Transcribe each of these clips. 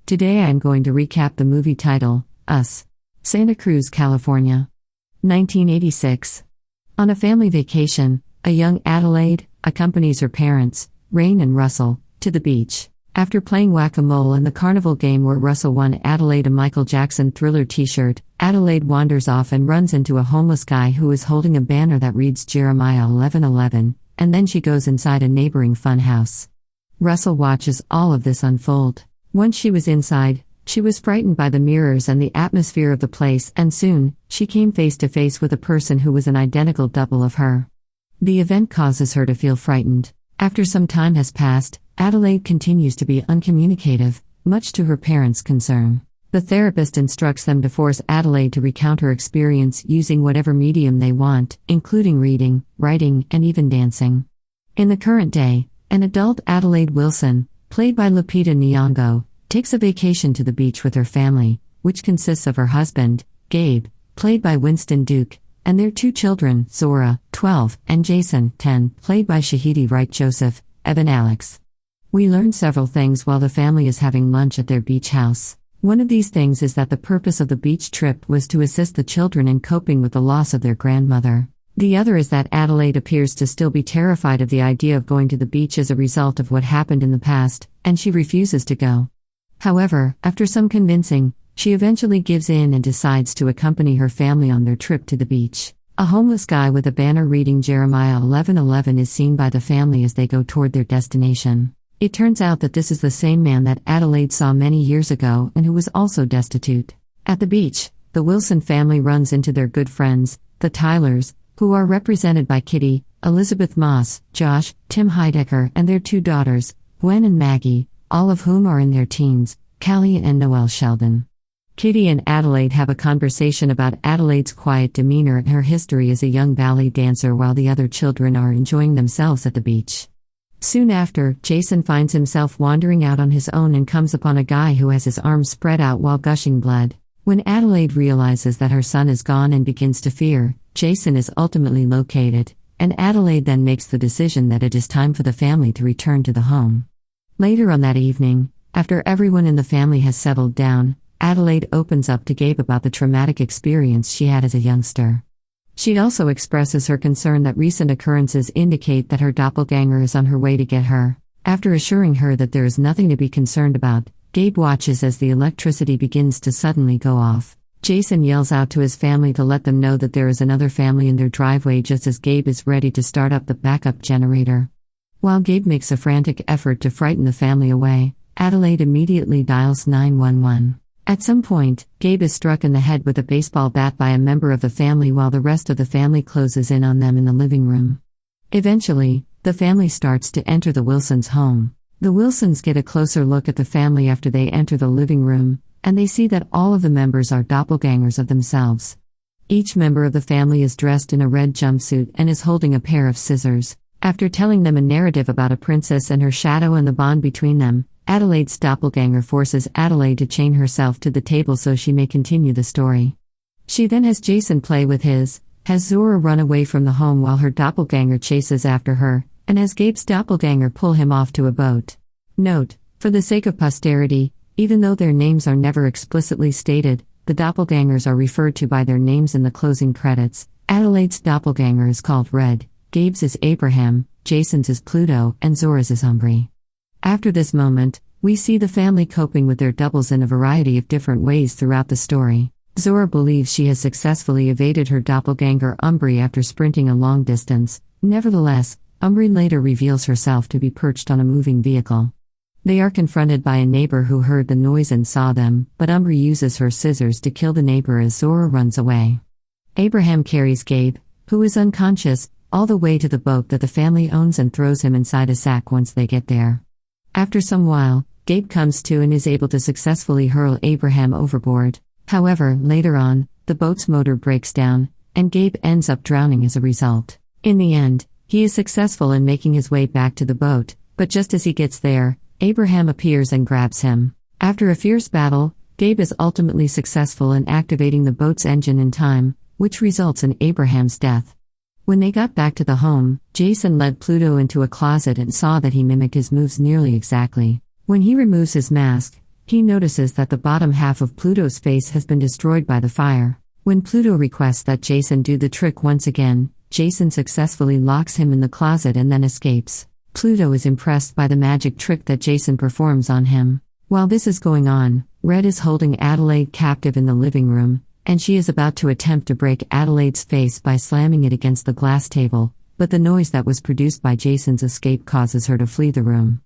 Today I am going to recap the movie title, Us. Santa Cruz, California. 1986. On a family vacation, a young Adelaide accompanies her parents, Rain and Russell, to the beach. After playing whack-a-mole in the carnival game where Russell won Adelaide a Michael Jackson Thriller t-shirt, Adelaide wanders off and runs into a homeless guy who is holding a banner that reads Jeremiah 11:11, and then she goes inside a neighboring fun house. Russell watches all of this unfold. Once she was inside, she was frightened by the mirrors and the atmosphere of the place, and soon, she came face to face with a person who was an identical double of her. The event causes her to feel frightened. After some time has passed, Adelaide continues to be uncommunicative, much to her parents' concern. The therapist instructs them to force Adelaide to recount her experience using whatever medium they want, including reading, writing, and even dancing. In the current day, an adult Adelaide Wilson, played by Lupita Nyong'o, takes a vacation to the beach with her family, which consists of her husband, Gabe, played by Winston Duke, and their two children, Zora, 12, and Jason, 10, played by Shahadi Wright Joseph, Evan Alex. We learn several things while the family is having lunch at their beach house. One of these things is that the purpose of the beach trip was to assist the children in coping with the loss of their grandmother. The other is that Adelaide appears to still be terrified of the idea of going to the beach as a result of what happened in the past, and she refuses to go. However, after some convincing, she eventually gives in and decides to accompany her family on their trip to the beach. A homeless guy with a banner reading Jeremiah 11:11 is seen by the family as they go toward their destination. It turns out that this is the same man that Adelaide saw many years ago and who was also destitute. At the beach, the Wilson family runs into their good friends, the Tylers, who are represented by Kitty, Elisabeth Moss, Josh, Tim Heidecker, and their two daughters, Gwen and Maggie, all of whom are in their teens, Callie and Noelle Sheldon. Kitty and Adelaide have a conversation about Adelaide's quiet demeanor and her history as a young ballet dancer while the other children are enjoying themselves at the beach. Soon after, Jason finds himself wandering out on his own and comes upon a guy who has his arms spread out while gushing blood. When Adelaide realizes that her son is gone and begins to fear, Jason is ultimately located, and Adelaide then makes the decision that it is time for the family to return to the home. Later on that evening, after everyone in the family has settled down, Adelaide opens up to Gabe about the traumatic experience she had as a youngster. She also expresses her concern that recent occurrences indicate that her doppelganger is on her way to get her. After assuring her that there is nothing to be concerned about, Gabe watches as the electricity begins to suddenly go off. Jason yells out to his family to let them know that there is another family in their driveway just as Gabe is ready to start up the backup generator. While Gabe makes a frantic effort to frighten the family away, Adelaide immediately dials 911. At some point, Gabe is struck in the head with a baseball bat by a member of the family while the rest of the family closes in on them in the living room. Eventually, the family starts to enter the Wilsons' home. The Wilsons get a closer look at the family after they enter the living room, and they see that all of the members are doppelgangers of themselves. Each member of the family is dressed in a red jumpsuit and is holding a pair of scissors. After telling them a narrative about a princess and her shadow and the bond between them, Adelaide's doppelganger forces Adelaide to chain herself to the table so she may continue the story. She then has Jason play with has Zora run away from the home while her doppelganger chases after her, and has Gabe's doppelganger pull him off to a boat. Note, for the sake of posterity, even though their names are never explicitly stated, the doppelgangers are referred to by their names in the closing credits. Adelaide's doppelganger is called Red, Gabe's is Abraham, Jason's is Pluto, and Zora's is Umbri. After this moment, we see the family coping with their doubles in a variety of different ways throughout the story. Zora believes she has successfully evaded her doppelganger Umbri after sprinting a long distance. Nevertheless, Umbri later reveals herself to be perched on a moving vehicle. They are confronted by a neighbor who heard the noise and saw them, but Umbri uses her scissors to kill the neighbor as Zora runs away. Abraham carries Gabe, who is unconscious, all the way to the boat that the family owns and throws him inside a sack once they get there. After some while, Gabe comes to and is able to successfully hurl Abraham overboard. However, later on, the boat's motor breaks down, and Gabe ends up drowning as a result. In the end, he is successful in making his way back to the boat, but just as he gets there, Abraham appears and grabs him. After a fierce battle, Gabe is ultimately successful in activating the boat's engine in time, which results in Abraham's death. When they got back to the home, Jason led Pluto into a closet and saw that he mimicked his moves nearly exactly. When he removes his mask, He notices that the bottom half of Pluto's face has been destroyed by the fire. When Pluto requests that Jason do the trick once again, Jason successfully locks him in the closet and then escapes. Pluto is impressed by the magic trick that Jason performs on him. While this is going on, Red is holding Adelaide captive in the living room, and she is about to attempt to break Adelaide's face by slamming it against the glass table, but the noise that was produced by Jason's escape causes her to flee the room.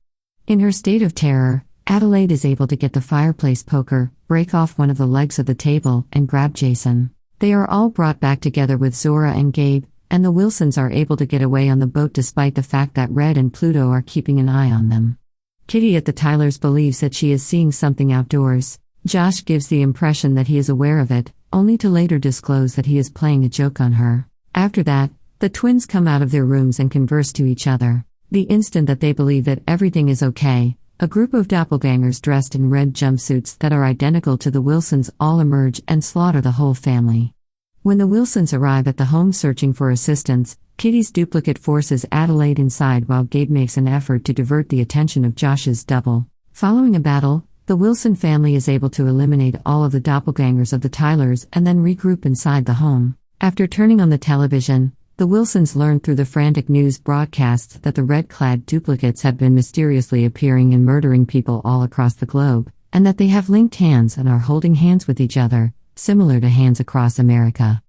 In her state of terror, Adelaide is able to get the fireplace poker, break off one of the legs of the table, and grab Jason. They are all brought back together with Zora and Gabe, and the Wilsons are able to get away on the boat despite the fact that Red and Pluto are keeping an eye on them. Kitty at the Tylers believes that she is seeing something outdoors. Josh gives the impression that he is aware of it, only to later disclose that he is playing a joke on her. After that, the twins come out of their rooms and converse to each other. The instant that they believe that everything is okay, a group of doppelgängers dressed in red jumpsuits that are identical to the Wilsons all emerge and slaughter the whole family. When the Wilsons arrive at the home searching for assistance, Kitty's duplicate forces Adelaide inside while Gabe makes an effort to divert the attention of Josh's double. Following a battle, the Wilson family is able to eliminate all of the doppelgängers of the Tylers and then regroup inside the home. After turning on the television, the Wilsons learn through the frantic news broadcasts that the red-clad duplicates have been mysteriously appearing and murdering people all across the globe, and that they have linked hands and are holding hands with each other, similar to Hands Across America.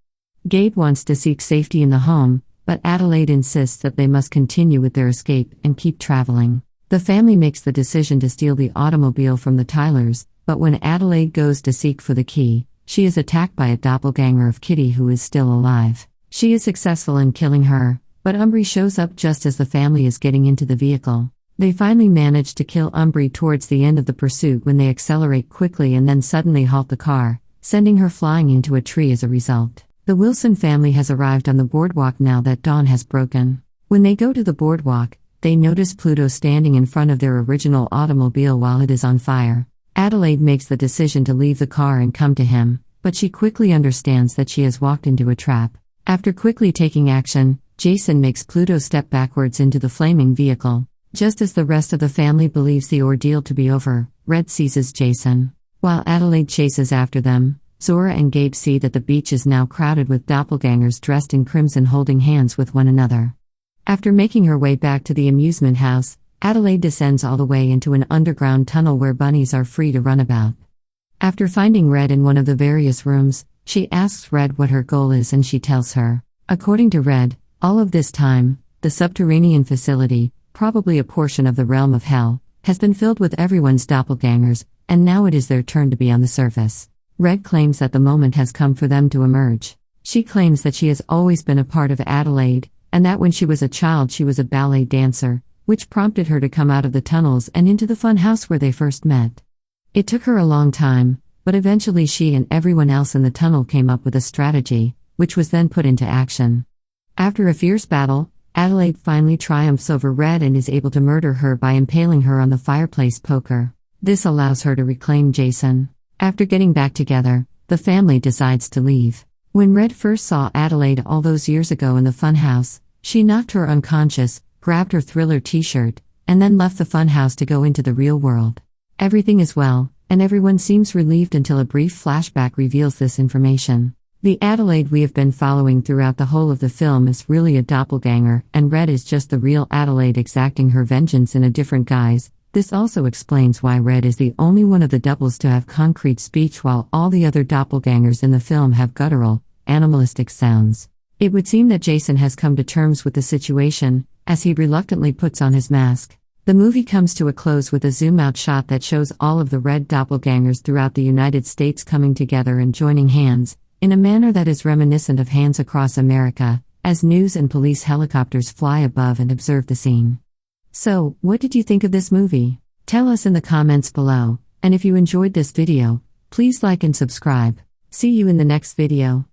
Gabe wants to seek safety in the home, but Adelaide insists that they must continue with their escape and keep traveling. The family makes the decision to steal the automobile from the Tylers, but when Adelaide goes to seek for the key, she is attacked by a doppelganger of Kitty who is still alive. She is successful in killing her, but Umbri shows up just as the family is getting into the vehicle. They finally manage to kill Umbri towards the end of the pursuit when they accelerate quickly and then suddenly halt the car, sending her flying into a tree as a result. The Wilson family has arrived on the boardwalk now that dawn has broken. When they go to the boardwalk, they notice Pluto standing in front of their original automobile while it is on fire. Adelaide makes the decision to leave the car and come to him, but she quickly understands that she has walked into a trap. After quickly taking action, Jason makes Pluto step backwards into the flaming vehicle. Just as the rest of the family believes the ordeal to be over, Red seizes Jason. While Adelaide chases after them, Zora and Gabe see that the beach is now crowded with doppelgangers dressed in crimson holding hands with one another. After making her way back to the amusement house, Adelaide descends all the way into an underground tunnel where bunnies are free to run about. After finding Red in one of the various rooms, she asks Red what her goal is and she tells her. According to Red, all of this time, the subterranean facility, probably a portion of the realm of hell, has been filled with everyone's doppelgangers, and now it is their turn to be on the surface. Red claims that the moment has come for them to emerge. She claims that she has always been a part of Adelaide, and that when she was a child she was a ballet dancer, which prompted her to come out of the tunnels and into the fun house where they first met. It took her a long time, but eventually she and everyone else in the tunnel came up with a strategy, which was then put into action. After a fierce battle, Adelaide finally triumphs over Red and is able to murder her by impaling her on the fireplace poker. This allows her to reclaim Jason. After getting back together, the family decides to leave. When Red first saw Adelaide all those years ago in the funhouse, she knocked her unconscious, grabbed her Thriller t-shirt, and then left the funhouse to go into the real world. Everything is well, and everyone seems relieved until a brief flashback reveals this information. The Adelaide we have been following throughout the whole of the film is really a doppelganger, and Red is just the real Adelaide exacting her vengeance in a different guise. This also explains why Red is the only one of the doubles to have concrete speech while all the other doppelgangers in the film have guttural, animalistic sounds. It would seem that Jason has come to terms with the situation, as he reluctantly puts on his mask. The movie comes to a close with a zoom-out shot that shows all of the red doppelgangers throughout the United States coming together and joining hands, in a manner that is reminiscent of Hands Across America, as news and police helicopters fly above and observe the scene. So, what did you think of this movie? Tell us in the comments below, and if you enjoyed this video, please like and subscribe. See you in the next video.